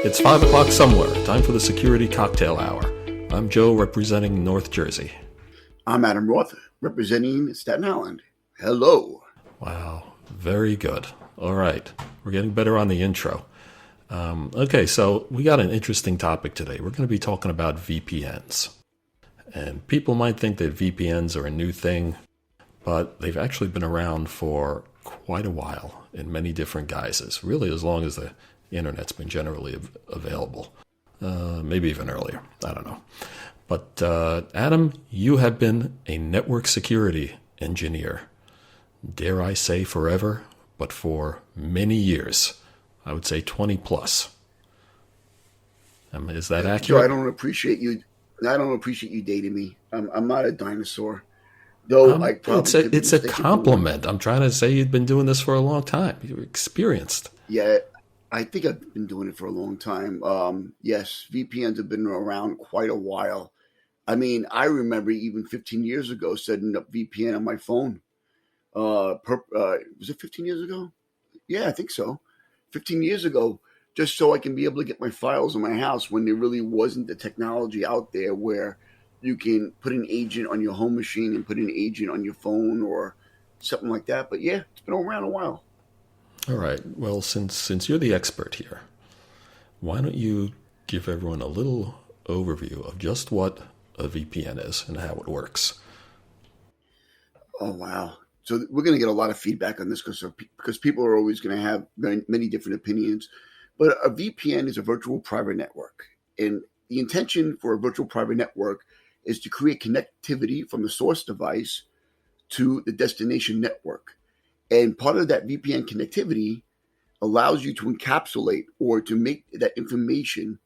It's 5 o'clock somewhere. Time for the Security Cocktail Hour. I'm Joe, representing North Jersey. I'm Adam Roth, representing Staten Island. Hello. Wow, very good. All right, we're getting better on the intro. Okay, so we got an interesting topic today. We're going to be talking about VPNs. And people might think that VPNs are a new thing, but they've actually been around for quite a while in many different guises, really as long as the internet's been generally available. Maybe even earlier. I don't know. But Adam, you have been a network security engineer. Dare I say forever, but for many years. I would say 20 plus. Is that accurate? Joe, I don't appreciate you dating me. I'm not a dinosaur. Though I probably it's a compliment. I'm trying to say you've been doing this for a long time. You're experienced. Yeah, I think I've been doing it for a long time. Yes, VPNs have been around quite a while. I mean, I remember even 15 years ago setting up VPN on my phone. Was it 15 years ago? Yeah, I think so. 15 years ago, just so I can be able to get my files in my house when there really wasn't the technology out there where you can put an agent on your home machine and put an agent on your phone or something like that. But yeah, it's been around a while. All right. Well, since you're the expert here, why don't you give everyone a little overview of just what a VPN is and how it works? Oh, wow. So we're going to get a lot of feedback on this because people are always going to have many different opinions. But a VPN is a virtual private network. And the intention for a virtual private network is to create connectivity from the source device to the destination network. And part of that VPN connectivity allows you to encapsulate or to make that information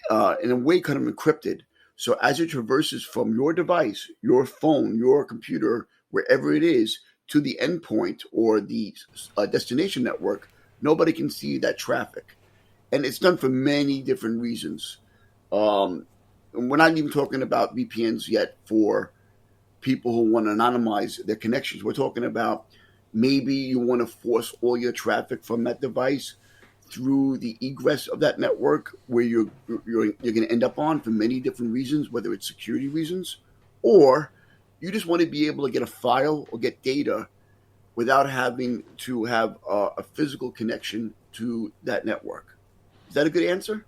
in a way kind of encrypted. So as it traverses from your device, your phone, your computer, wherever it is, to the endpoint or the destination network, nobody can see that traffic. And it's done for many different reasons. And we're not even talking about VPNs yet for people who want to anonymize their connections. We're talking about maybe you want to force all your traffic from that device through the egress of that network where you're going to end up on for many different reasons, whether it's security reasons, or you just want to be able to get a file or get data without having to have a physical connection to that network. Is that a good answer?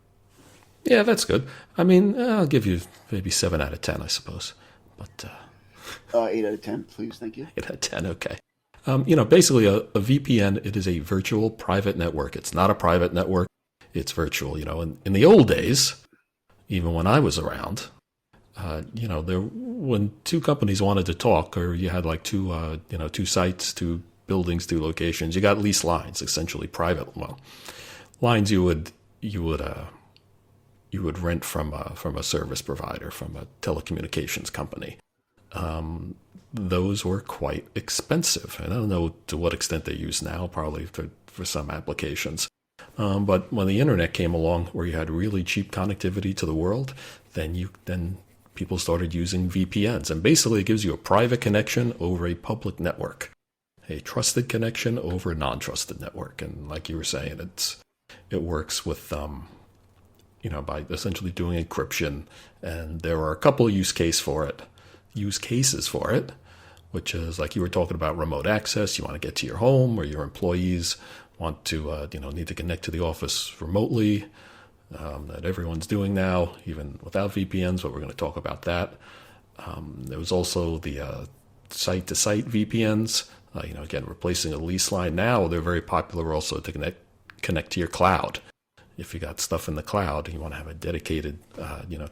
Yeah, that's good. I mean, I'll give you maybe 7 out of 10, I suppose. But 8 out of 10, please. Thank you. 8 out of 10, okay. Basically a VPN, it is a virtual private network. It's not a private network. It's virtual. In the old days, even when I was around, when two companies wanted to talk, or you had like two sites, 2 buildings, 2 locations, you got lease lines, essentially private. Well, lines you would rent from a service provider, from a telecommunications company. Those were quite expensive. And I don't know to what extent they use now, probably for some applications. But when the internet came along where you had really cheap connectivity to the world, then people started using VPNs. And basically it gives you a private connection over a public network, a trusted connection over a non-trusted network. And like you were saying, it works with by essentially doing encryption. And there are a couple use cases for it, which is like you were talking about remote access. You want to get to your home, or your employees want to, need to connect to the office remotely, that everyone's doing now, even without VPNs, but we're going to talk about that. There was also the site-to-site VPNs, again, replacing a lease line. Now they're very popular also to connect to your cloud. If you got stuff in the cloud, you want to have a dedicated,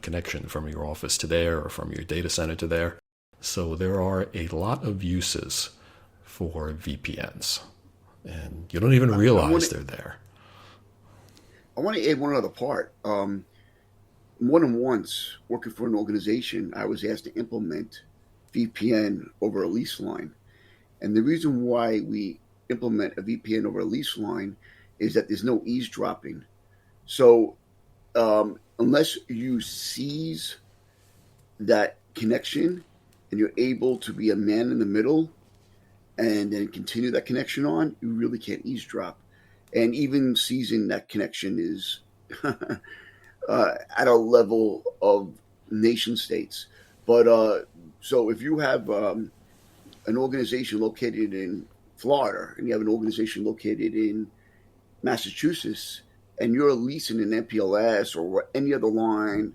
connection from your office to there or from your data center to there. So there are a lot of uses for VPNs, and you don't even realize they're there. I want to add one other part. More than once, working for an organization, I was asked to implement VPN over a lease line. And the reason why we implement a VPN over a lease line is that there's no eavesdropping. So unless you seize that connection and you're able to be a man in the middle and then continue that connection on, you really can't eavesdrop. And even seizing that connection is at a level of nation states. But so if you have an organization located in Florida and you have an organization located in Massachusetts and you're leasing an MPLS or any other line,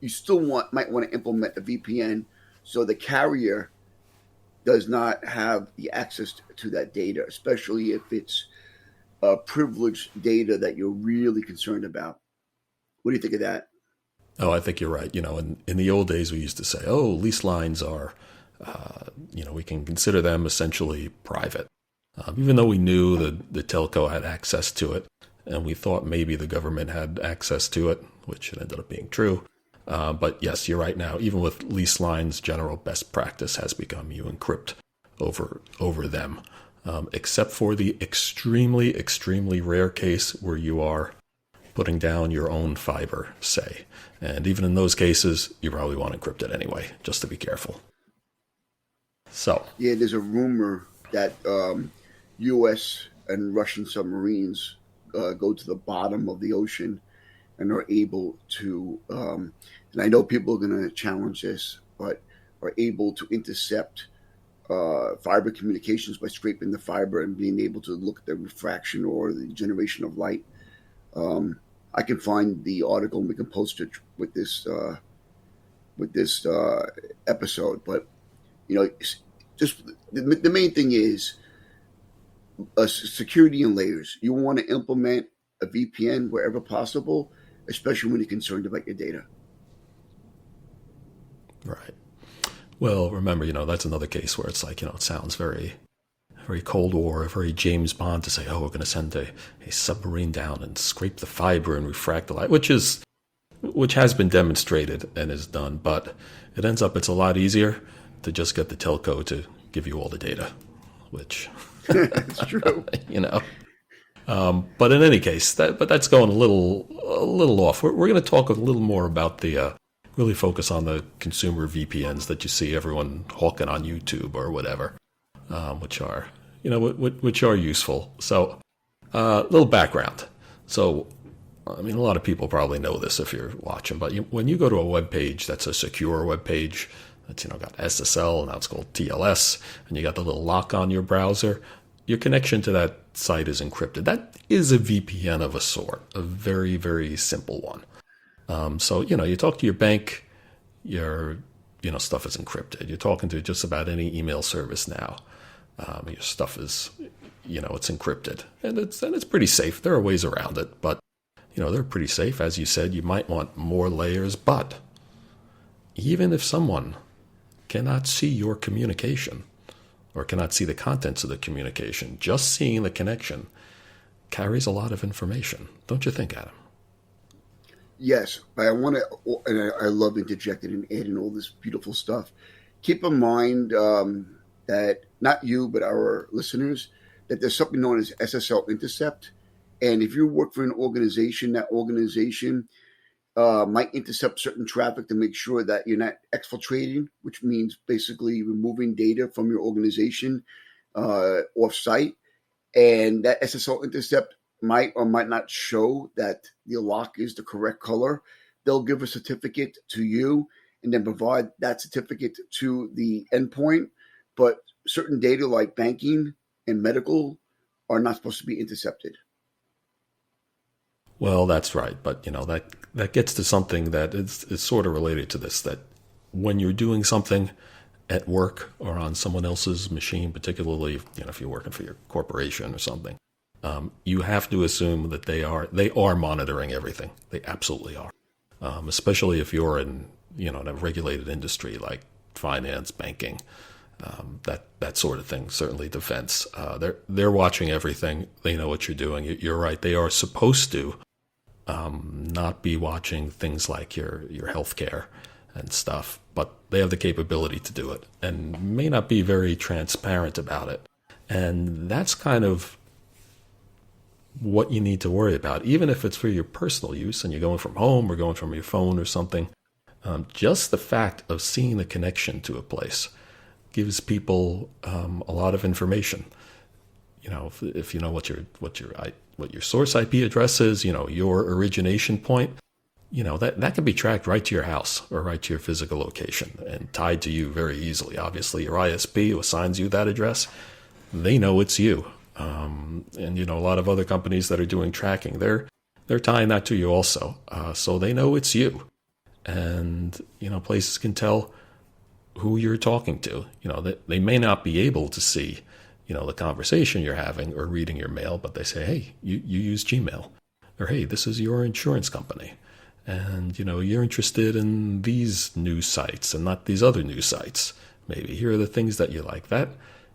you still might want to implement a VPN so the carrier does not have the access to that data, especially if it's privileged data that you're really concerned about. What do you think of that? Oh, I think you're right. In the old days, we used to say, oh, lease lines are, we can consider them essentially private. Even though we knew that the telco had access to it, and we thought maybe the government had access to it, which it ended up being true. But yes, you're right now. Even with lease lines, general best practice has become you encrypt over them, except for the extremely, extremely rare case where you are putting down your own fiber, say. And even in those cases, you probably want to encrypt it anyway, just to be careful. So, Yeah, there's a rumor that U.S. and Russian submarines go to the bottom of the ocean and are able to, and I know people are going to challenge this, but are able to intercept fiber communications by scraping the fiber and being able to look at the refraction or the generation of light. I can find the article and we can post it with this episode. But just the main thing is security and layers. You want to implement a VPN wherever possible, especially when you're concerned about your data. right. Well, remember, that's another case where it's like, it sounds very, very Cold War, very James Bond to say, oh, we're going to send a submarine down and scrape the fiber and refract the light, which has been demonstrated and is done. But it ends up, it's a lot easier to just get the telco to give you all the data, which, It's true. But in any case, that's going a little off. We're going to talk a little more about really focus on the consumer VPNs that you see everyone hawking on YouTube or whatever, which are which are useful. So, a little background. So, I mean, a lot of people probably know this if you're watching, but when you go to a web page that's a secure web page that's got SSL, now it's called TLS, and you got the little lock on your browser, your connection to that site is encrypted. That is a VPN of a sort, a very, very simple one. So, you talk to your bank, your stuff is encrypted. You're talking to just about any email service now. Your stuff is, it's encrypted, and it's pretty safe. There are ways around it, but they're pretty safe. As you said, you might want more layers, but even if someone cannot see your communication or cannot see the contents of the communication, just seeing the connection carries a lot of information. Don't you think, Adam? Yes, but I want to, and I love interjecting and adding all this beautiful stuff. Keep in mind that not you, but our listeners, that there's something known as SSL intercept. And if you work for an organization, that organization might intercept certain traffic to make sure that you're not exfiltrating, which means basically removing data from your organization off site. And that SSL intercept might or might not show that the lock is the correct color. They'll give a certificate to you and then provide that certificate to the endpoint. But certain data like banking and medical are not supposed to be intercepted. Well, that's right, but that gets to something that is sort of related to this. That when you're doing something at work or on someone else's machine, particularly if you're working for your corporation or something, you have to assume that they are monitoring everything. They absolutely are, especially if you're in in a regulated industry like finance, banking, that sort of thing. Certainly defense. They're watching everything. They know what you're doing. You're right. They are supposed to not be watching things like your healthcare and stuff, but they have the capability to do it and may not be very transparent about it. And that's kind of what you need to worry about, even if it's for your personal use and you're going from home or going from your phone or something. Just the fact of seeing the connection to a place gives people a lot of information. if you know what your source IP address is, your origination point, that can be tracked right to your house or right to your physical location and tied to you very easily. Obviously, your ISP who assigns you that address, they know it's you. And a lot of other companies that are doing tracking, they're tying that to you also, so they know it's you. And places can tell who you're talking to. They may not be able to see the conversation you're having or reading your mail, but they say, hey, you use Gmail, or hey, this is your insurance company, and you're interested in these news sites and not these other news sites. Maybe here are the things that you like. That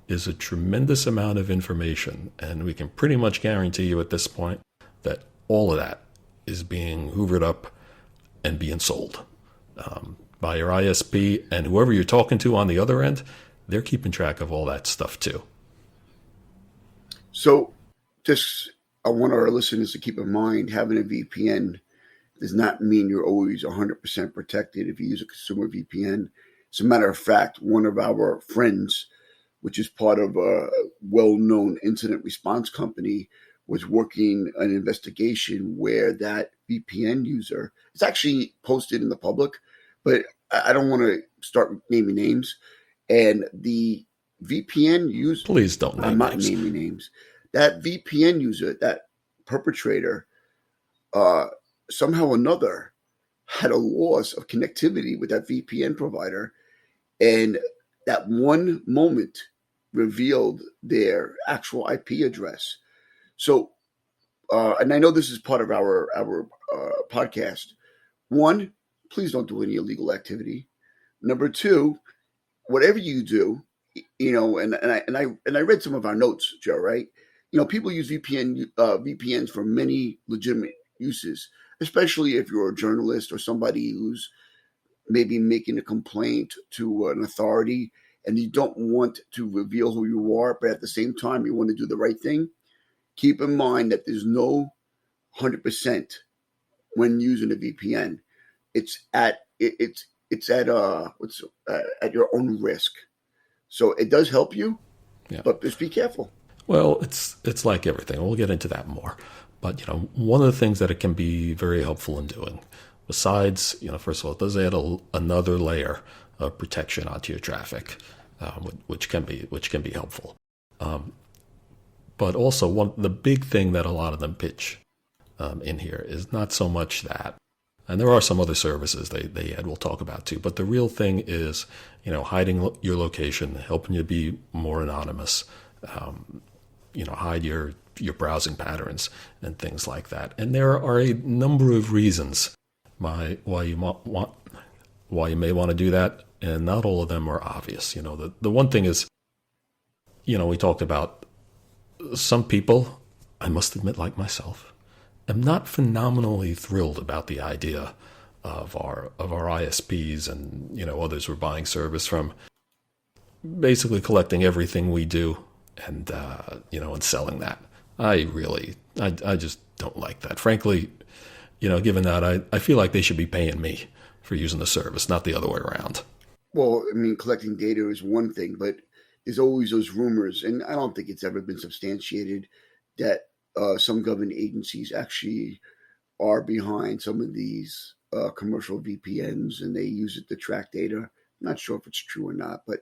is a tremendous amount of information, and we can pretty much guarantee you at this point that all of that is being hoovered up and being sold by your ISP, and whoever you're talking to on the other end, they're keeping track of all that stuff too. So I want our listeners to keep in mind, having a VPN does not mean you're always 100% protected if you use a consumer VPN. As a matter of fact, one of our friends, which is part of a well-known incident response company, was working an investigation where that VPN user, it's actually posted in the public, but I don't want to start naming names. And the VPN user, please don't name I'm not names. naming names. That VPN user, that perpetrator, somehow or another had a loss of connectivity with that VPN provider. And that one moment revealed their actual IP address. So, and I know this is part of our podcast. One, please don't do any illegal activity. Number two, whatever you do, and I read some of our notes, Joe. Right? People use VPNs for many legitimate uses, especially if you're a journalist or somebody who's maybe making a complaint to an authority, and you don't want to reveal who you are, but at the same time you want to do the right thing. Keep in mind that there's no 100% when using a VPN. It's at your own risk. So it does help you, but just be careful. Well, it's like everything. We'll get into that more. But one of the things that it can be very helpful in doing, besides first of all, it does add another layer of protection onto your traffic, which can be helpful. But also the big thing that a lot of them pitch in here is not so much that, and there are some other services they add we'll talk about too. But the real thing is hiding your location, helping you be more anonymous. Hide your browsing patterns and things like that. And there are a number of reasons why you may want to do that, and not all of them are obvious. The one thing is, we talked about some people, I must admit, like myself, am not phenomenally thrilled about the idea of our ISPs and others we're buying service from, basically collecting everything we do and and selling that. I just don't like that. Frankly, given that, I feel like they should be paying me for using the service, not the other way around. Well, I mean, collecting data is one thing, but there's always those rumors, and I don't think it's ever been substantiated, that some government agencies actually are behind some of these commercial VPNs, and they use it to track data. I'm not sure if it's true or not, but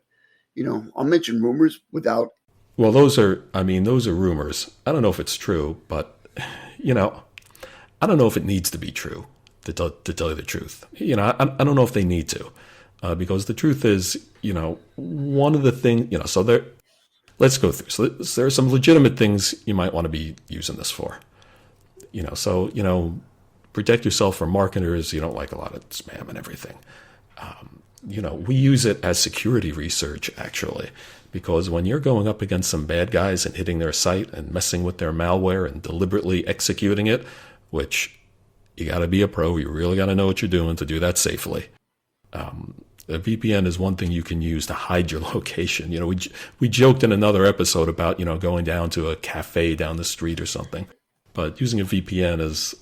I'll mention rumors without. Well, those are rumors. I don't know if it's true, but I don't know if it needs to be true to tell you the truth. I don't know if they need to, because the truth is, one of the things, so there. Let's go through. So there are some legitimate things you might want to be using this for. Protect yourself from marketers. You don't like a lot of spam and everything. We use it as security research, actually, because when you're going up against some bad guys and hitting their site and messing with their malware and deliberately executing it, which you got to be a pro, you really got to know what you're doing to do that safely. A VPN is one thing you can use to hide your location. We joked in another episode about, going down to a cafe down the street or something. But using a VPN is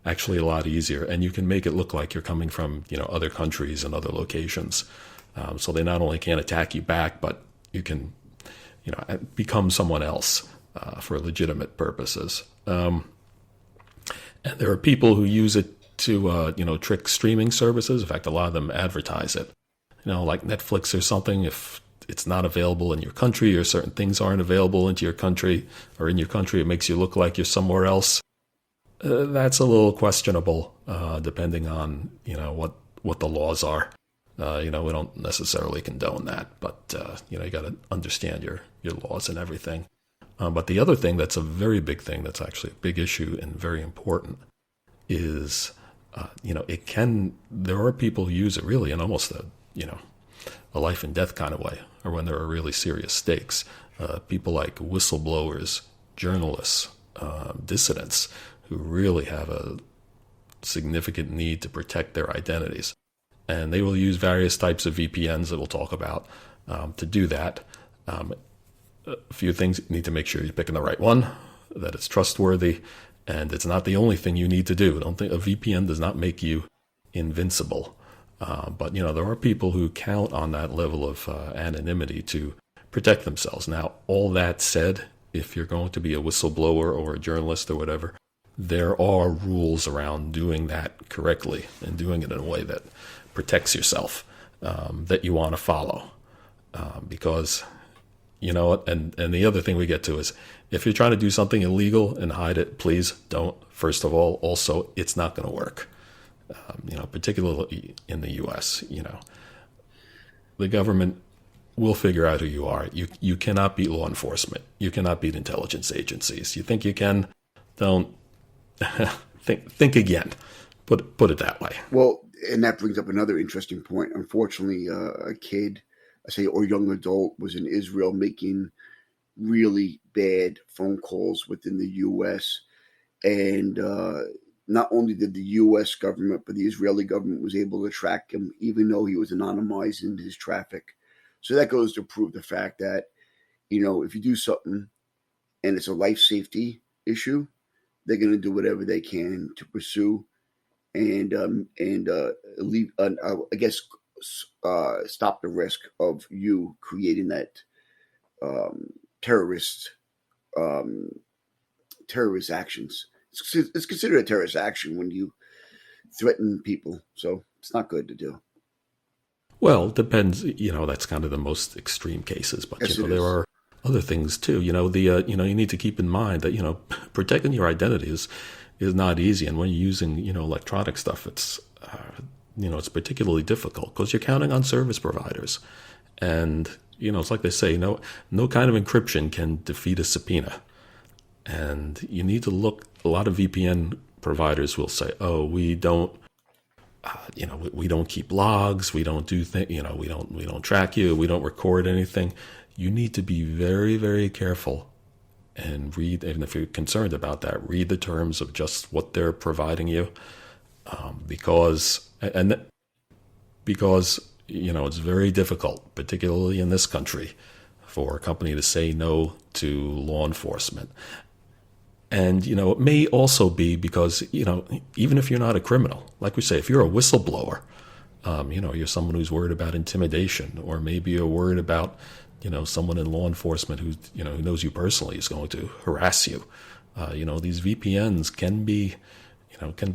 actually a lot easier, and you can make it look like you're coming from, other countries and other locations. So they not only can't attack you back, but you can, become someone else for legitimate purposes. And there are people who use it to, trick streaming services. In fact, a lot of them advertise it. Like Netflix or something. If it's not available in your country, or certain things aren't available into your country, or in your country, it makes you look like you're somewhere else. That's a little questionable, depending on what the laws are. We don't necessarily condone that, but you got to understand your laws and everything. But the other thing that's a very big thing, that's actually a big issue and very important, is there are people who use it really in almost a life and death kind of way, or when there are really serious stakes. People like whistleblowers, journalists, dissidents, who really have a significant need to protect their identities. And they will use various types of VPNs that we'll talk about to do that. A few things: you need to make sure you're picking the right one, that it's trustworthy, and it's not the only thing you need to do. Don't think a VPN does not make you invincible. But there are people who count on that level of anonymity to protect themselves. Now, all that said, if you're going to be a whistleblower or a journalist or whatever, there are rules around doing that correctly and doing it in a way that protects yourself, that you want to follow. Because, and the other thing we get to is, if you're trying to do something illegal and hide it, please don't. First of all, also, it's not going to work. Particularly in the U.S., the government will figure out who you are. You cannot beat law enforcement. You cannot beat intelligence agencies. You think you can? Don't think again. Put it that way. Well, and that brings up another interesting point. Unfortunately, a kid, I say, or young adult, was in Israel making really bad phone calls within the U.S. And not only did the U.S. government, but the Israeli government was able to track him, even though he was anonymized in his traffic. So that goes to prove the fact that, if you do something and it's a life safety issue, they're going to do whatever they can to pursue and leave. I guess stop the risk of you creating that terrorist actions. It's considered a terrorist action when you threaten people, so it's not good to do. Well, it depends. That's kind of the most extreme cases, but Yes, there are other things too. You need to keep in mind that protecting your identity is not easy, and when you're using electronic stuff, it's it's particularly difficult because you're counting on service providers, and it's like they say, no kind of encryption can defeat a subpoena. And you need to look. A lot of VPN providers will say, "Oh, we don't, we don't keep logs. We don't do things. We don't track you. We don't record anything." You need to be very, very careful and read. Even if you're concerned about that, read the terms of just what they're providing you, because it's very difficult, particularly in this country, for a company to say no to law enforcement. And, it may also be because, even if you're not a criminal, like we say, if you're a whistleblower, you're someone who's worried about intimidation, or maybe you're worried about, someone in law enforcement who knows you personally is going to harass you. These VPNs can be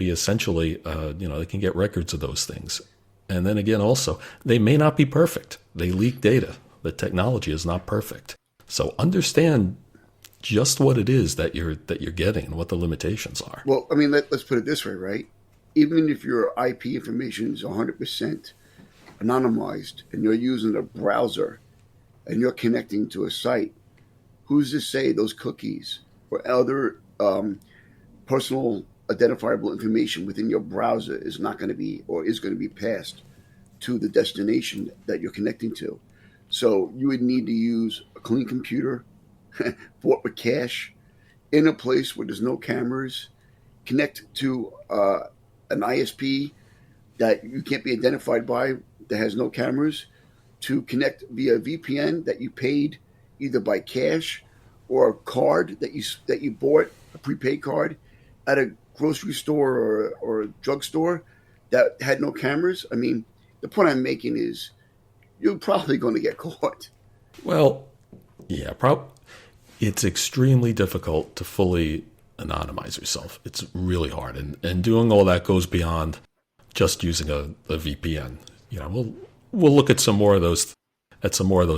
essentially, they can get records of those things. And then again, also, they may not be perfect. They leak data. The technology is not perfect. So understand just what it is that you're getting and what the limitations are. Well, I mean, let's put it this way, right? Even if your IP information is 100% anonymized and you're using a browser and you're connecting to a site, who's to say those cookies or other personal identifiable information within your browser is not going to be, or is going to be passed to the destination that you're connecting to? So you would need to use a clean computer, bought with cash, in a place where there's no cameras, connect to an ISP that you can't be identified by, that has no cameras, to connect via VPN that you paid either by cash or a card that you bought, a prepaid card, at a grocery store or a drugstore that had no cameras. I mean, the point I'm making is you're probably going to get caught. Well, yeah, it's extremely difficult to fully anonymize yourself. It's really hard, and doing all that goes beyond just using a VPN. We'll look at some more of those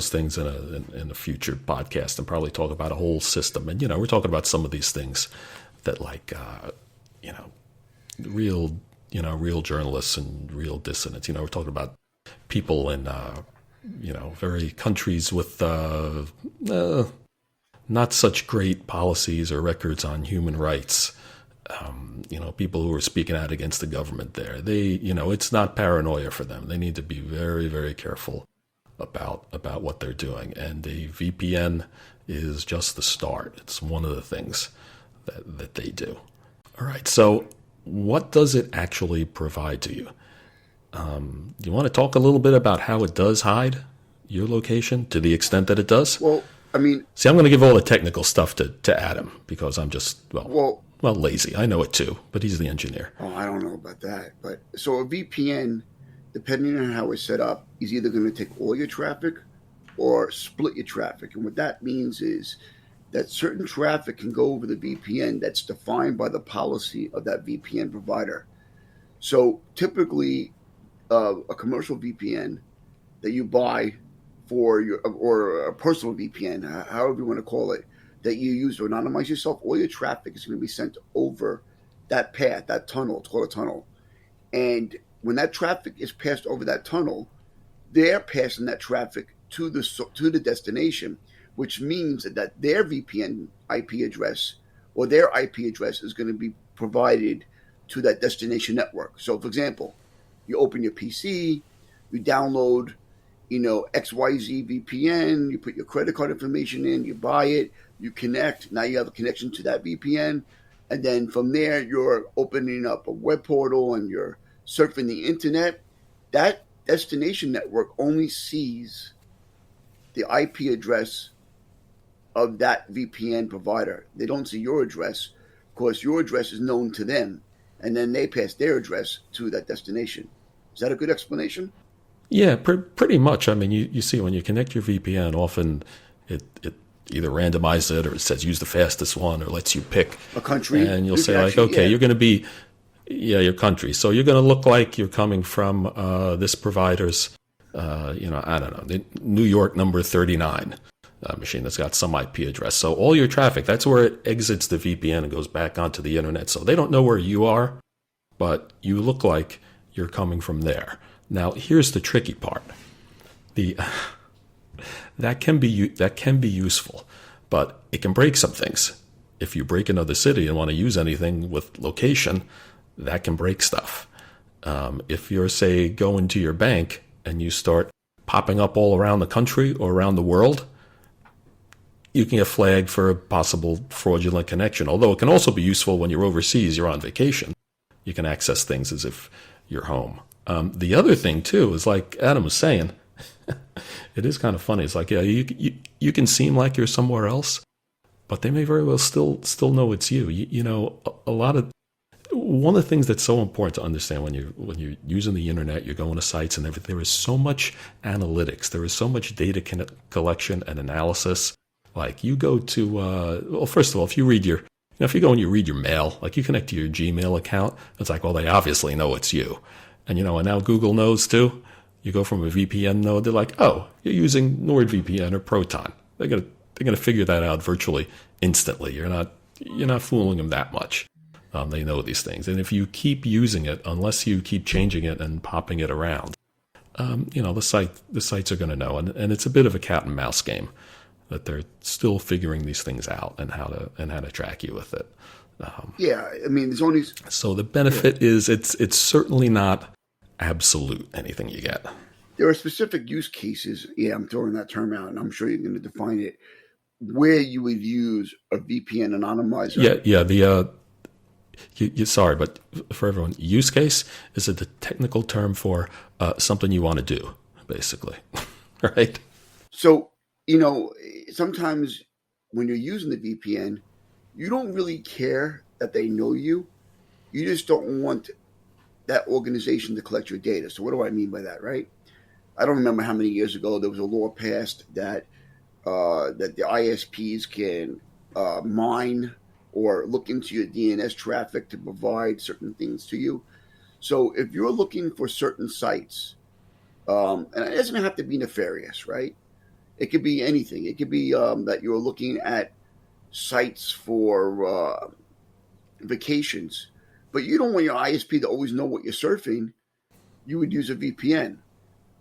things in a future podcast, and probably talk about a whole system. And we're talking about some of these things that real journalists and real dissidents. We're talking about people in very countries with not such great policies or records on human rights. People who are speaking out against the government there. It's not paranoia for them. They need to be very, very careful about what they're doing. And a VPN is just the start. It's one of the things that they do. All right. So what does it actually provide to you? Do you want to talk a little bit about how it does hide your location to the extent that it does? Well, I mean, see, I'm going to give all the technical stuff to Adam because I'm just, well, lazy. I know it too, but he's the engineer. Oh, I don't know about that. But so a VPN, depending on how it's set up, is either going to take all your traffic or split your traffic. And what that means is that certain traffic can go over the VPN that's defined by the policy of that VPN provider. So typically, a commercial VPN that you buy for or a personal VPN, however you want to call it, that you use to anonymize yourself, all your traffic is going to be sent over that path, that tunnel. It's called a tunnel. And when that traffic is passed over that tunnel, they're passing that traffic to the destination, which means that their VPN IP address or their IP address is going to be provided to that destination network. So, for example, you open your PC, you download, XYZ VPN, you put your credit card information in, you buy it, you connect. Now you have a connection to that VPN. And then from there, you're opening up a web portal and you're surfing the internet. That destination network only sees the IP address of that VPN provider. They don't see your address because your address is known to them. And then they pass their address to that destination. Is that a good explanation? Yeah, pretty much. I mean, you see when you connect your VPN, often it either randomizes it or it says use the fastest one or lets you pick a country. And you'll say okay, you're going to be, your country. So you're going to look like you're coming from this provider's, I don't know, the New York number 39 machine that's got some IP address. So all your traffic, that's where it exits the VPN and goes back onto the internet. So they don't know where you are, but you look like you're coming from there. Now, here's the tricky part. That can be useful, but it can break some things. If you break another city and want to use anything with location, that can break stuff. If you're, say, going to your bank and you start popping up all around the country or around the world, you can get flagged for a possible fraudulent connection. Although it can also be useful when you're overseas, you're on vacation. You can access things as if you're home. The other thing, too, is like Adam was saying, it is kind of funny. It's like, yeah, you can seem like you're somewhere else, but they may very well still know it's you. One of the things that's so important to understand when you're using the internet, you're going to sites and everything, there is so much analytics. There is so much data collection and analysis. Like you go to, first of all, if you read if you go and you read your mail, like you connect to your Gmail account, it's like, well, they obviously know it's you. And, and now Google knows too. You go from a VPN node, they're like, oh, you're using NordVPN or Proton. They're gonna figure that out virtually instantly. You're not fooling them that much. They know these things. And if you keep using it, unless you keep changing it and popping it around, the sites are gonna know. And it's a bit of a cat and mouse game that they're still figuring these things out and how to track you with it. Yeah, I mean, there's only... So the benefit is it's certainly not absolute anything you get. There are specific use cases, I'm throwing that term out, and I'm sure you're going to define it, where you would use a VPN anonymizer. Yeah, sorry, but for everyone, use case is the technical term for something you want to do, basically, right? So, sometimes when you're using the VPN, you don't really care that they know you. You just don't want that organization to collect your data. So what do I mean by that, right? I don't remember how many years ago there was a law passed that that the ISPs can mine or look into your DNS traffic to provide certain things to you. So if you're looking for certain sites, and it doesn't have to be nefarious, right? It could be anything. It could be that you're looking at sites for vacations, but you don't want your ISP to always know what you're surfing. You would use a VPN.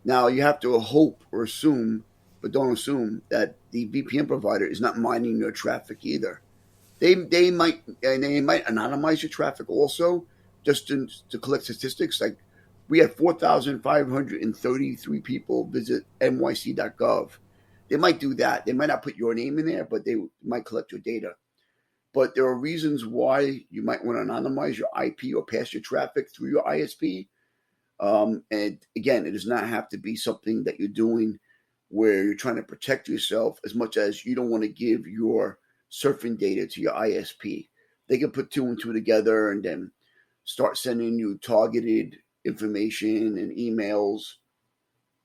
Now you have to hope or assume, but don't assume that the VPN provider is not mining your traffic either. They might anonymize your traffic also, just to collect statistics. Like we had 4,533 people visit nyc.gov. They might do that. They might not put your name in there, but they might collect your data. But there are reasons why you might want to anonymize your IP or pass your traffic through your ISP. And again, it does not have to be something that you're doing where you're trying to protect yourself as much as you don't want to give your surfing data to your ISP. They can put two and two together and then start sending you targeted information and emails.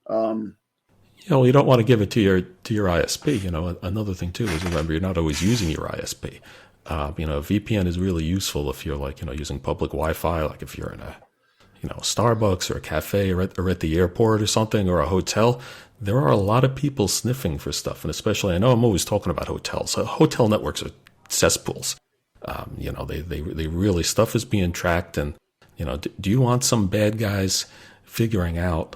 You don't want to give it to your ISP. Another thing too is, remember, you're not always using your ISP. VPN is really useful if you're using public Wi-Fi, like if you're in a Starbucks or a cafe or at the airport or something, or a hotel. There are a lot of people sniffing for stuff, and especially, I know I'm always talking about hotels. Hotel networks are cesspools. They really, stuff is being tracked, and do you want some bad guys figuring out,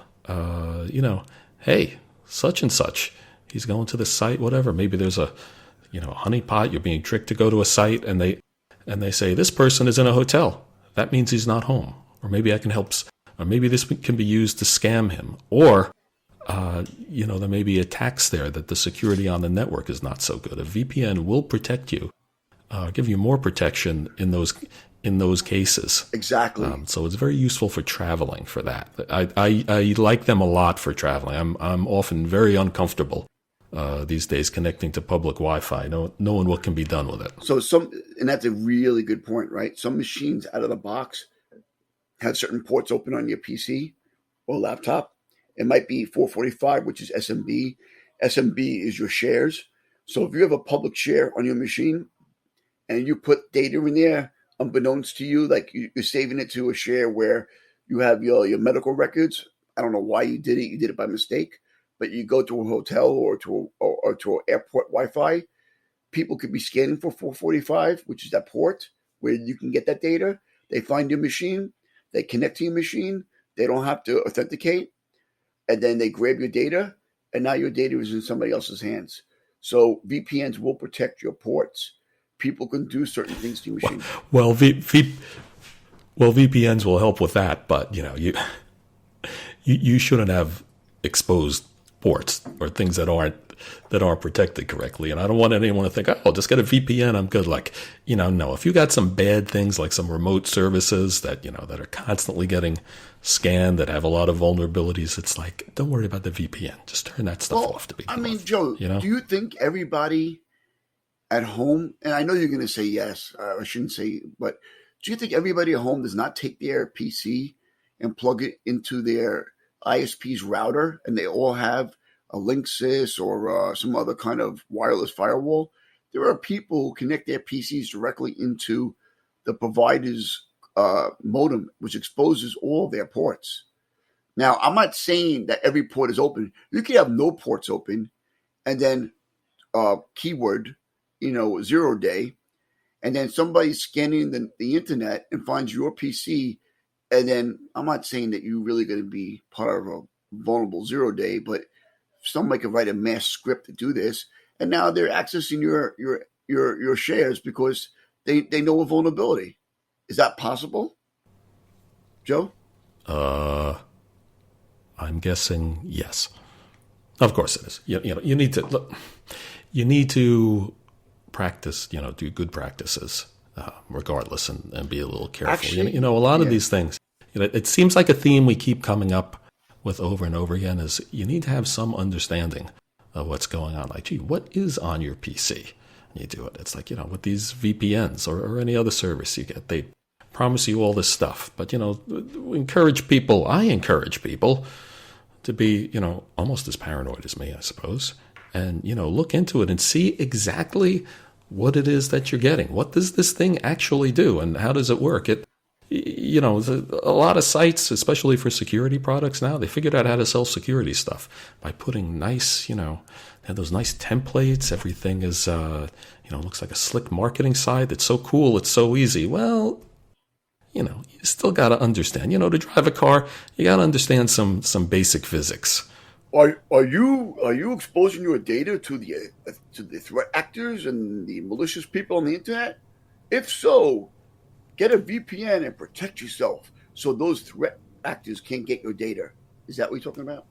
hey, such and such, he's going to the site, whatever. Maybe there's a honeypot. You're being tricked to go to a site, and they say this person is in a hotel. That means he's not home. Or maybe I can help, or maybe this can be used to scam him. Or, there may be attacks there that the security on the network is not so good. A VPN will protect you, give you more protection in those cases. Exactly. So it's very useful for traveling for that. I like them a lot for traveling. I'm often very uncomfortable these days connecting to public Wi-Fi, knowing what can be done with it. So and that's a really good point, right? Some machines out of the box have certain ports open on your PC or laptop. It might be 445, which is SMB. SMB is your shares. So if you have a public share on your machine and you put data in there, unbeknownst to you, like you're saving it to a share where you have your medical records. I don't know why you did it. You did it by mistake. But you go to a hotel or to an airport Wi-Fi, people could be scanning for 445, which is that port where you can get that data. They find your machine. They connect to your machine. They don't have to authenticate. And then they grab your data. And now your data is in somebody else's hands. So VPNs will protect your ports. People can do certain things to your machine. Well, VPNs will help with that. But, you shouldn't have exposed ports or things that aren't protected correctly. And I don't want anyone to think, oh, just get a VPN, I'm good. Like, no, if you got some bad things like some remote services that are constantly getting scanned, that have a lot of vulnerabilities, it's like, don't worry about the VPN. Just turn that stuff off to begin with. Joe, do you think everybody at home, and I know you're going to say yes, I shouldn't say, but do you think everybody at home does not take their PC and plug it into their ISP's router, and they all have a Linksys or some other kind of wireless firewall? There are people who connect their PCs directly into the provider's modem, which exposes all their ports. Now, I'm not saying that every port is open. You can have no ports open, and then keyword, 0 day, and then somebody's scanning the internet and finds your PC. And then I'm not saying that you're really going to be part of a vulnerable 0 day, but somebody could write a mass script to do this, and now they're accessing your shares because they know a vulnerability. Is that possible, Joe? I'm guessing yes. Of course it is. You need to look. You need to practice. Do good practices, regardless, and be a little careful. Actually, a lot of these things. It seems like a theme we keep coming up with over and over again is you need to have some understanding of what's going on. Like, gee, what is on your PC? And you do it. It's like, with these VPNs or any other service you get, they promise you all this stuff. But, I encourage people to be, almost as paranoid as me, I suppose. and, look into it and see exactly what it is that you're getting. What does this thing actually do, and how does it work? A lot of sites, especially for security products now, they figured out how to sell security stuff by putting nice, they have those nice templates. Everything is, looks like a slick marketing site. It's so cool. It's so easy. Well, you still got to understand, to drive a car, you got to understand some basic physics. Are you exposing your data to the threat actors and the malicious people on the internet? If so, get a VPN and protect yourself so those threat actors can't get your data. Is that what you're talking about?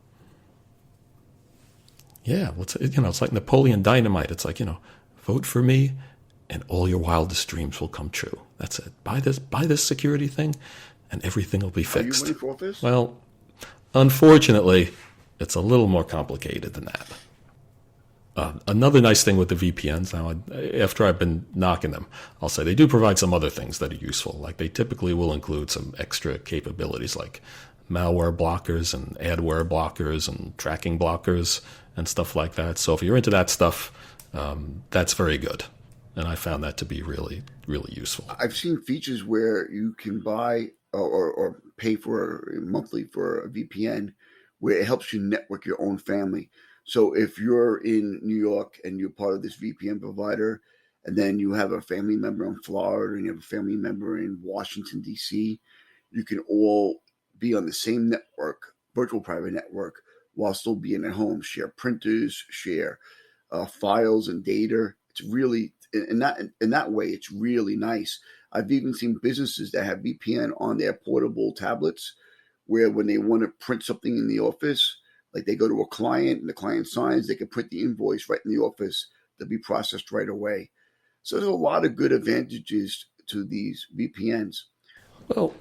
Yeah, it's like Napoleon Dynamite. It's like, vote for me and all your wildest dreams will come true. That's it. Buy this security thing and everything will be fixed. Are you running for office? Well, unfortunately, it's a little more complicated than that. Another nice thing with the VPNs, now, after I've been knocking them, I'll say they do provide some other things that are useful. Like they typically will include some extra capabilities like malware blockers and adware blockers and tracking blockers and stuff like that. So if you're into that stuff, that's very good. And I found that to be really, really useful. I've seen features where you can buy or pay for monthly for a VPN where it helps you network your own family. So if you're in New York and you're part of this VPN provider, and then you have a family member in Florida and you have a family member in Washington, D.C., you can all be on the same network, virtual private network, while still being at home, share printers, share files and data. It's really, in that way, it's really nice. I've even seen businesses that have VPN on their portable tablets where when they want to print something in the office, like they go to a client and the client signs, they can print the invoice right in the office to be processed right away. So there's a lot of good advantages to these VPNs. Well,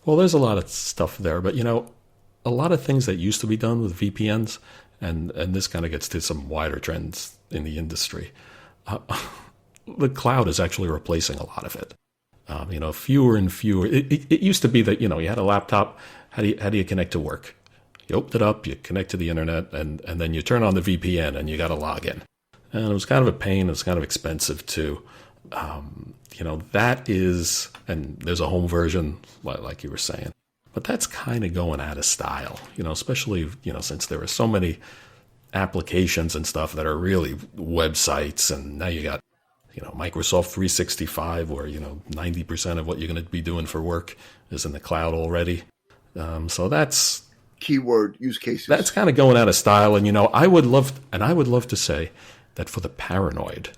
there's a lot of stuff there, but a lot of things that used to be done with VPNs, and this kind of gets to some wider trends in the industry. The cloud is actually replacing a lot of it. Fewer and fewer. It used to be that you had a laptop. How do you connect to work? You open it up, you connect to the internet, and then you turn on the VPN and you got to log in. And it was kind of a pain. It was kind of expensive too. That is, and there's a home version, like you were saying, but that's kind of going out of style. Especially since there are so many applications and stuff that are really websites, and now you got Microsoft 365, where 90% of what you're going to be doing for work is in the cloud already. So that's keyword use cases. That's kind of going out of style, and I would love to say that for the paranoid,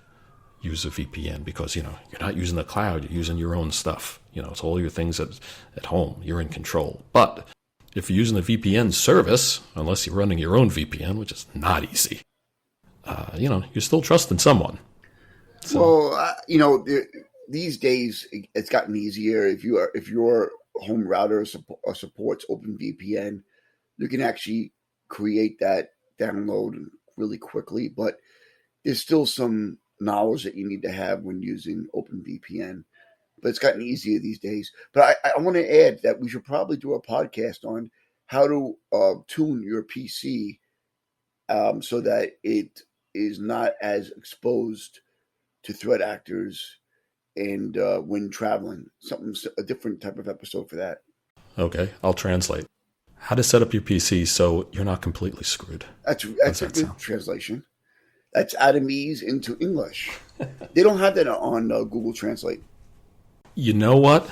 use a VPN because you're not using the cloud, you're using your own stuff. It's all your things at home. You're in control. But if you're using a VPN service, unless you're running your own VPN, which is not easy, you're still trusting someone. So. Well, these days it's gotten easier. If your home router supports OpenVPN, you can actually create that download really quickly. But there's still some knowledge that you need to have when using OpenVPN. But it's gotten easier these days. But I want to add that we should probably do a podcast on how to tune your PC so that it is not as exposed to threat actors and when traveling. A different type of episode for that. Okay, I'll translate. How to set up your PC so you're not completely screwed. That's a good translation. That's Adamese into English. They don't have that on Google Translate. You know what?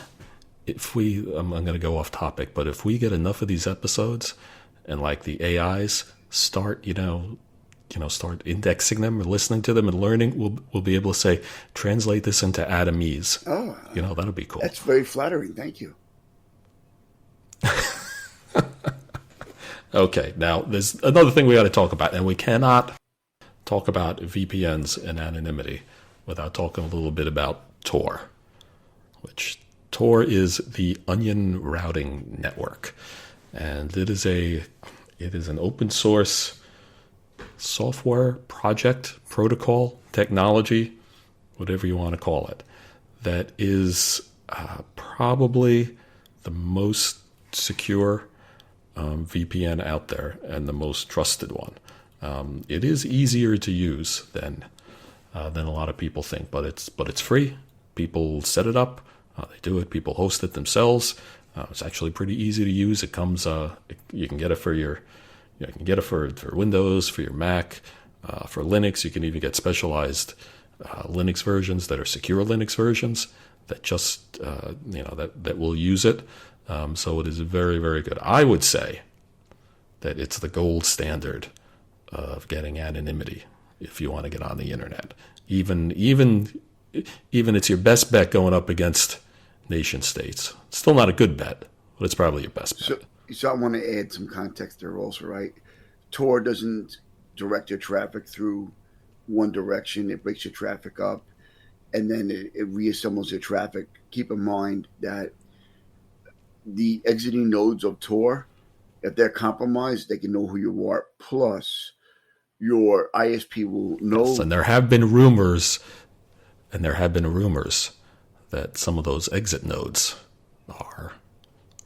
I'm going to go off topic, but if we get enough of these episodes and like the AIs start, start indexing them or listening to them and learning, we'll be able to say, translate this into Adamese. Oh, that'll be cool. That's very flattering. Thank you. Okay, now there's another thing we got to talk about, and we cannot talk about VPNs and anonymity without talking a little bit about Tor, which Tor is the Onion Routing Network, and it is an open source software project, protocol, technology, whatever you want to call it, that is probably the most secure VPN out there and the most trusted one. It is easier to use than a lot of people think, but it's free. People set it up, they do it. People host it themselves. It's actually pretty easy to use. It comes, you can get it for you can get it for Windows, for your Mac, for Linux. You can even get specialized Linux versions that are secure Linux versions that just that will use it. So it is very, very good. I would say that it's the gold standard of getting anonymity if you want to get on the internet. Even it's your best bet going up against nation states. It's still not a good bet, but it's probably your best bet. So I want to add some context there also, right? Tor doesn't direct your traffic through one direction. It breaks your traffic up, and then it reassembles your traffic. Keep in mind that the exiting nodes of Tor, if they're compromised, they can know who you are. Plus, your ISP will know. Yes, and there have been rumors that some of those exit nodes are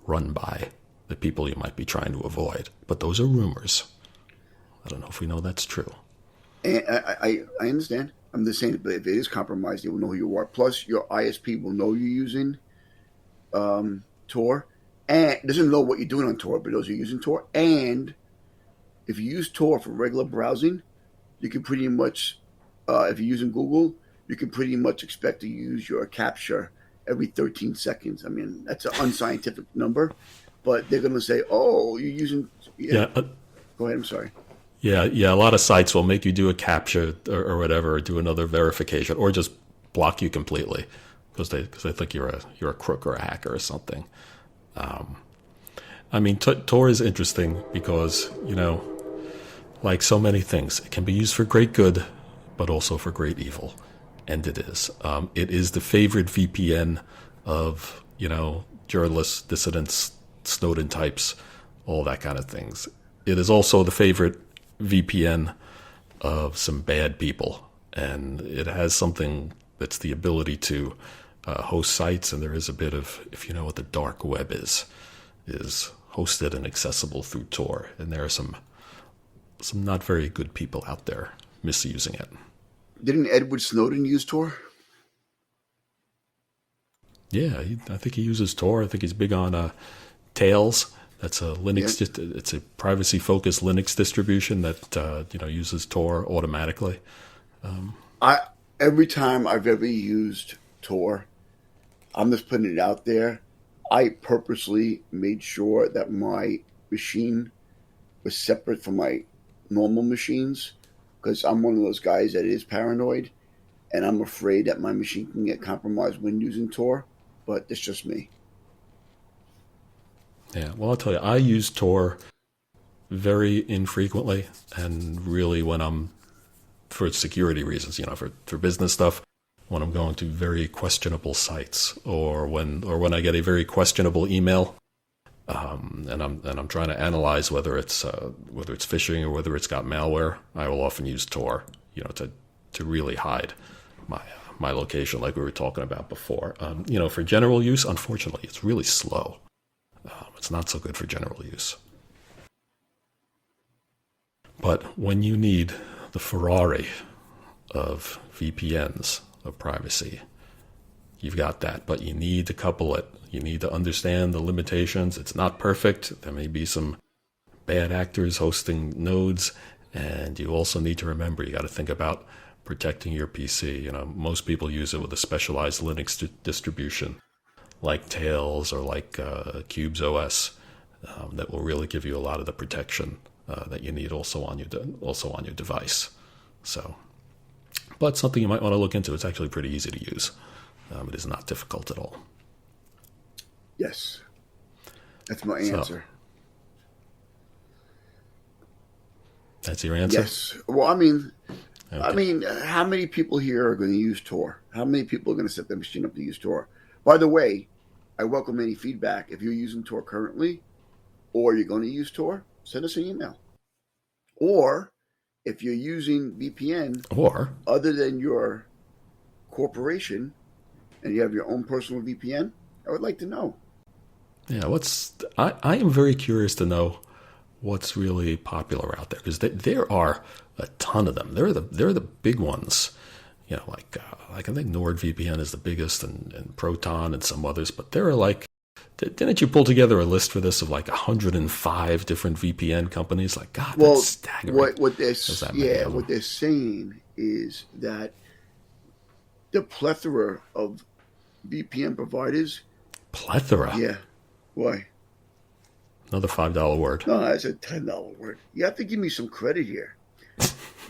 run by the people you might be trying to avoid. But those are rumors. I don't know if we know that's true. And I understand. I'm just saying, but if it is compromised, they will know who you are. Plus, your ISP will know you're using Tor, and it doesn't know what you're doing on Tor, but knows you're using Tor. And if you use Tor for regular browsing, you can pretty much, if you're using Google, you can pretty much expect to use your captcha every 13 seconds. I mean, that's an unscientific number, but they're going to say, "Oh, you're using." Yeah. Go ahead. I'm sorry. Yeah. A lot of sites will make you do a captcha or whatever, or do another verification, or just block you completely because they think you're a crook or a hacker or something. I mean, Tor is interesting because like so many things, it can be used for great good, but also for great evil, and it is. It is the favorite VPN of journalists, dissidents, Snowden types, all that kind of things. It is also the favorite VPN of some bad people, and it has something that's the ability to host sites, and there is a bit of, if you know what the dark web is hosted and accessible through Tor, and there are some not very good people out there misusing it. Didn't Edward Snowden use Tor? Yeah, I think he uses Tor. I think he's big on Tails. That's a Linux. Yeah. It's a privacy-focused Linux distribution that uses Tor automatically. Every time I've ever used Tor, I'm just putting it out there. I purposely made sure that my machine was separate from my normal machines because I'm one of those guys that is paranoid, and I'm afraid that my machine can get compromised when using Tor. But it's just me. Yeah, well, I'll tell you, I use Tor very infrequently, and really when I'm, for security reasons, for business stuff, when I'm going to very questionable sites, or when I get a very questionable email, and I'm trying to analyze whether it's phishing or whether it's got malware, I will often use Tor, to really hide my location, like we were talking about before. For general use, unfortunately, it's really slow. It's not so good for general use. But when you need the Ferrari of VPNs, of privacy, you've got that. But you need to couple it. You need to understand the limitations. It's not perfect. There may be some bad actors hosting nodes. And you also need to remember, you got to think about protecting your PC. Most people use it with a specialized Linux distribution, like Tails or like Cube's OS, that will really give you a lot of the protection that you need also on your device. So, but something you might want to look into. It's actually pretty easy to use. It is not difficult at all. Yes, that's my answer. That's your answer? Yes. Well, okay. How many people here are going to use Tor? How many people are going to set their machine up to use Tor? By the way, I welcome any feedback. If you're using Tor currently, or you're going to use Tor, send us an email. Or if you're using VPN, or other than your corporation, and you have your own personal VPN, I would like to know. Yeah, I am very curious to know what's really popular out there, because there are a ton of them. They're the big ones. Like I think NordVPN is the biggest, and Proton and some others. But there are like, didn't you pull together a list for this of like 105 different VPN companies? Like, God, that's staggering. What they're saying is that the plethora of VPN providers. Plethora? Yeah. Why? Another $5 word. No, that's a $10 word. You have to give me some credit here.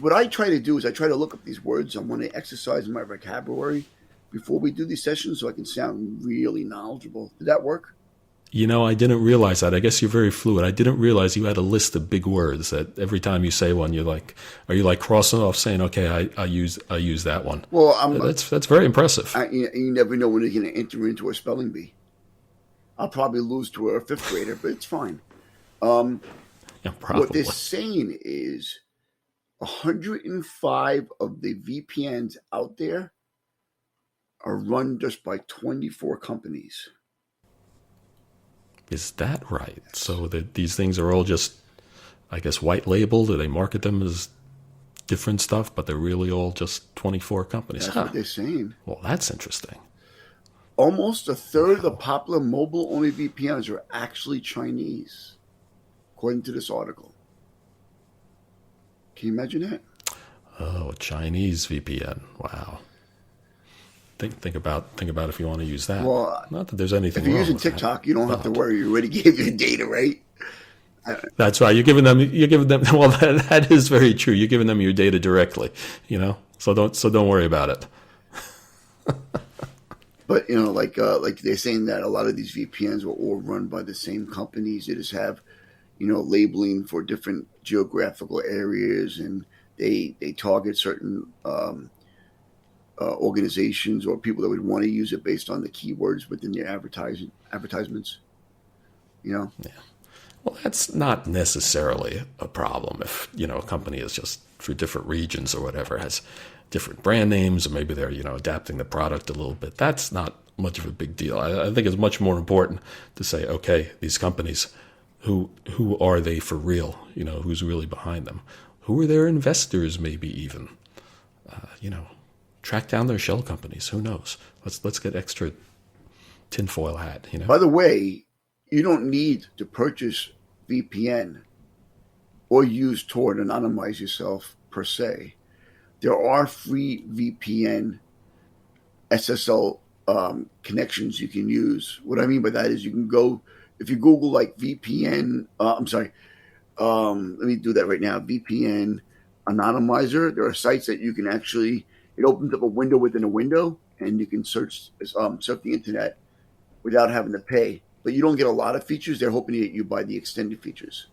What I try to do is I try to look up these words. I want to exercise my vocabulary before we do these sessions so I can sound really knowledgeable. Did that work? I didn't realize that. I guess you're very fluid. I didn't realize you had a list of big words that every time you say one, are you like crossing off saying, okay, I use that one? Well, that's very impressive. You never know when you're going to enter into a spelling bee. I'll probably lose to a fifth grader, but it's fine. Yeah, probably. What they're saying is 105 of the VPNs out there are run just by 24 companies. Is that right? So these things are all just, I guess, white labeled? Do they market them as different stuff, but they're really all just 24 companies? That's what they're saying. Well, that's interesting. Almost a third of the popular mobile-only VPNs are actually Chinese, according to this article. Can you imagine that? Oh, a Chinese VPN. Wow. Think about if you want to use that. Well, not that there's anything. If you're wrong using with TikTok, that. you don't have to worry. You already gave your data, right? That's right. You're giving them. Well, that is very true. You're giving them your data directly. So don't worry about it. But like they're saying that a lot of these VPNs are all run by the same companies. They just have, labeling for different geographical areas, and they target certain organizations or people that would want to use it based on the keywords within their advertisements. Yeah. Well, that's not necessarily a problem if, a company is just for different regions or whatever, has different brand names, or maybe they're, adapting the product a little bit. That's not much of a big deal. I think it's much more important to say, okay, these companies, who are they for real? Who's really behind them? Who are their investors, maybe even? Track down their shell companies. Who knows? Let's get extra tinfoil hat. By the way, you don't need to purchase VPN or use Tor to anonymize yourself per se. There are free VPN SSL connections you can use. What I mean by that is you can go, if you Google like VPN, let me do that right now. VPN anonymizer. There are sites that you can actually, it opens up a window within a window, and you can surf the internet without having to pay. But you don't get a lot of features. They're hoping to get you by the extended features.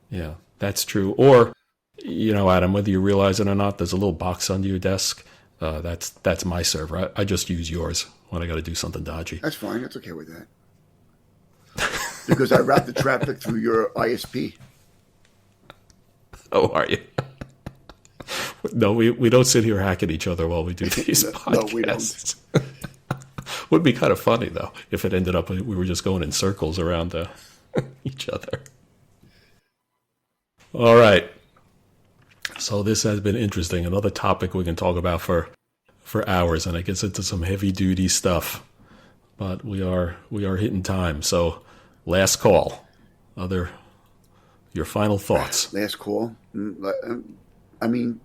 Yeah, that's true. Or, Adam, whether you realize it or not, there's a little box under your desk. That's my server. I just use yours when I got to do something dodgy. That's fine. That's okay with that. Because I route the traffic through your ISP. Oh, are you? No, we don't sit here hacking each other while we do these podcasts. No, we don't. Would be kind of funny, though, if it ended up we were just going in circles around each other. All right. So this has been interesting. Another topic we can talk about for hours, and it gets into some heavy-duty stuff. But we are hitting time. So last call. Your final thoughts. Last call. I mean,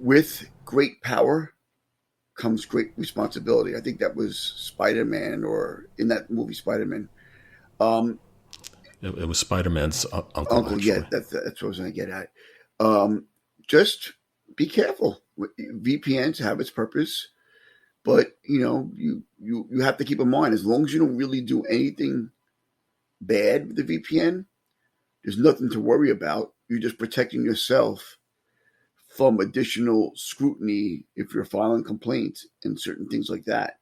with great power comes great responsibility. I think that was Spider-Man, or in that movie Spider-Man. It was Spider-Man's uncle. Yeah, that's what I was going to get at. Just be careful. VPNs have its purpose, but you have to keep in mind, as long as you don't really do anything bad with the VPN, there's nothing to worry about. You're just protecting yourself from additional scrutiny if you're filing complaints and certain things like that.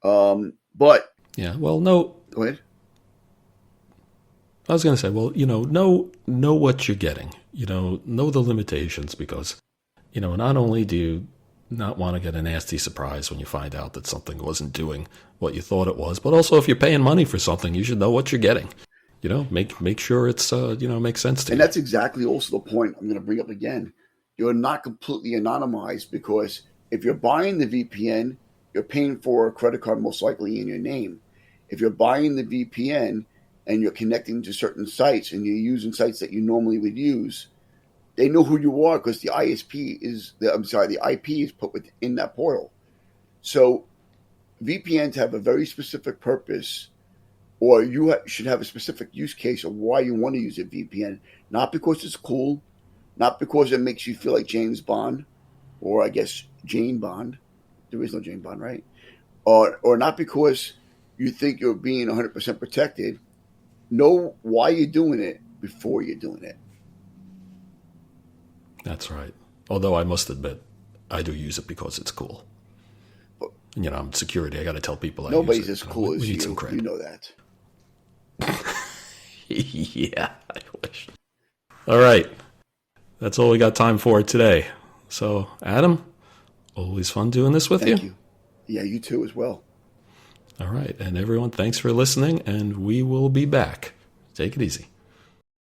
But yeah, well, no. Go ahead. I was going to say, well, know what you're getting. Know the limitations, because, not only do you not want to get a nasty surprise when you find out that something wasn't doing what you thought it was, but also if you're paying money for something, you should know what you're getting. Make sure it's makes sense to And you. that's exactly also the point I'm going to bring up again. You're not completely anonymized because if you're buying the VPN, you're paying for a credit card most likely in your name. If you're buying the VPN and you're connecting to certain sites and you're using sites that you normally would use, they know who you are because the the IP is put within that portal. So VPNs have a very specific purpose, or should have a specific use case of why you want to use a VPN. Not because it's cool, not because it makes you feel like James Bond, or I guess Jane Bond. There is no Jane Bond, right? Or not because you think you're being 100% protected. Know why you're doing it before you're doing it. That's right. Although I must admit, I do use it because it's cool. But I'm security. I got to tell people I use nobody's it. as cool We as need some you. cred. You know that. Yeah, I wish. All right. That's all we got time for today. So, Adam, always fun doing this with Thank you. Yeah, you too as well. All right. And everyone, thanks for listening, and we will be back. Take it easy.